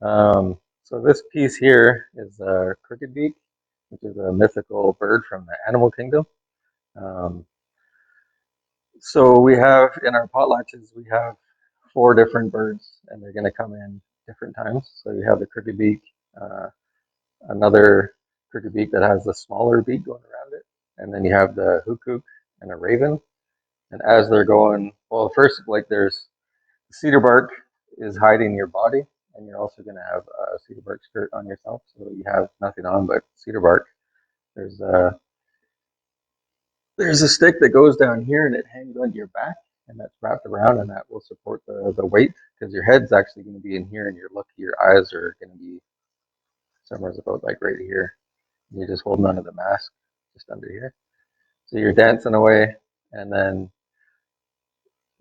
So this piece here is a crooked beak, which is a mythical bird from the animal kingdom. Um, so we have in our potlatches, we have four different birds, and they're going to come in different times. So you have the crooked beak, uh, another crooked beak that has a smaller beak going around it, and then you have the hookuk and a raven. And as they're going, well, first, like there's cedar bark is hiding your body, and you're also going to have a cedar bark skirt on yourself, so you have nothing on but cedar bark. There's a there's a stick that goes down here, and it hangs on your back, and that's wrapped around, and that will support the weight because your head's actually going to be in here, and your eyes are going to be somewhere about like right here. And you're just holding onto the mask just under here. So you're dancing away, and then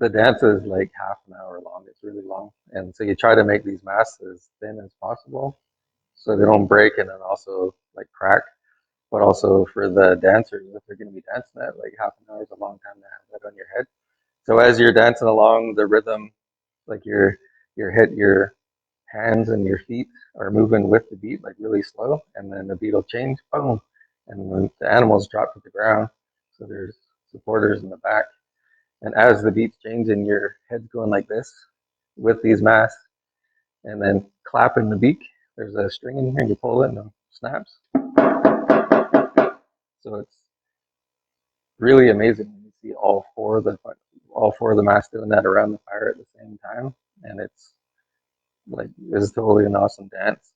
the dance is like half an hour long. It's really long, and so you try to make these masks as thin as possible so they don't break and then also like crack. But also for the dancers, if they're going to be dancing that, like half an hour is a long time to have that on your head. So as you're dancing along, the rhythm, like your hands and your feet are moving with the beat, like really slow, and then the beat will change, boom, and then the animals drop to the ground. So there's supporters in the back, and as the beat's changing, your head's going like this with these masks, and then clapping the beak. There's a string in here, and you pull it, and it snaps. So it's really amazing when you see all four of the masks doing that around the fire at the same time, and it's totally an awesome dance.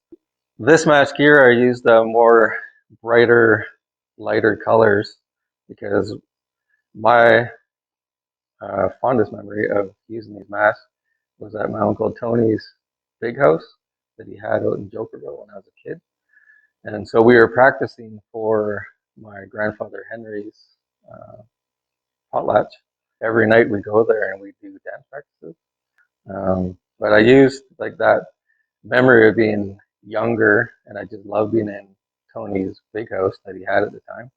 This mask here, I used more brighter, lighter colors because my fondest memory of using these masks was at my Uncle Tony's big house that he had out in Jokerville when I was a kid. And so we were practicing for my grandfather Henry's uh, potlatch. Every night we go there and we do dance practices. But I used like that memory of being younger, and I just love being in Tony's big house that he had at the time.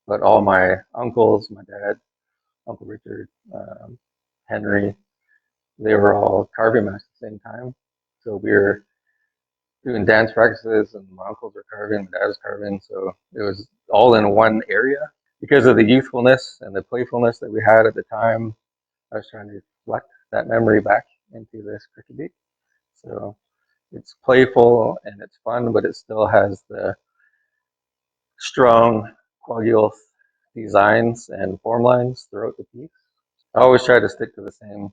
But all my uncles, my dad, Uncle Richard, Henry, they were all carving masks at the same time. So we were doing dance practices, and my uncles were carving, my dad was carving. So it was all in one area. Because of the youthfulness and the playfulness that we had at the time, I was trying to reflect that memory back into this cricket beat. So it's playful and it's fun, but it still has the strong Kwaguilth designs and form lines throughout the piece. I always try to stick to the same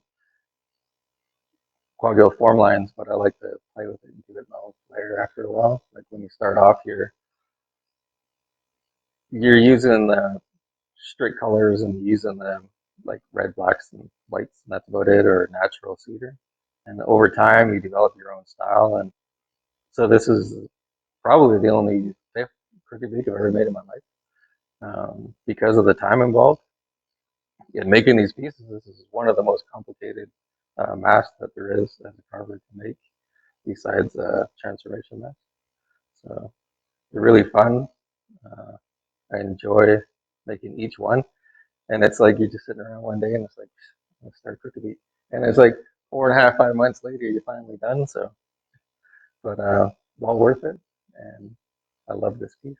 Kwaguilth form lines, but I like to play with it and give it my own flair after a while. Like when you start off, you're using the strict colors and using the like red, blacks, and whites, and that's about it, or natural cedar. And over time, you develop your own style. And so this is probably the only fifth crooked beak I've ever made in my life because of the time involved in making these pieces. This is one of the most complicated masks that there is as a carver to make, besides transformation mask. So they're really fun. Uh, I enjoy making each one, and it's like you're just sitting around one day and it's like, let's start crooked beak, and it's like 4.5, 5 months later you're finally done. So, but well worth it, and I love this piece.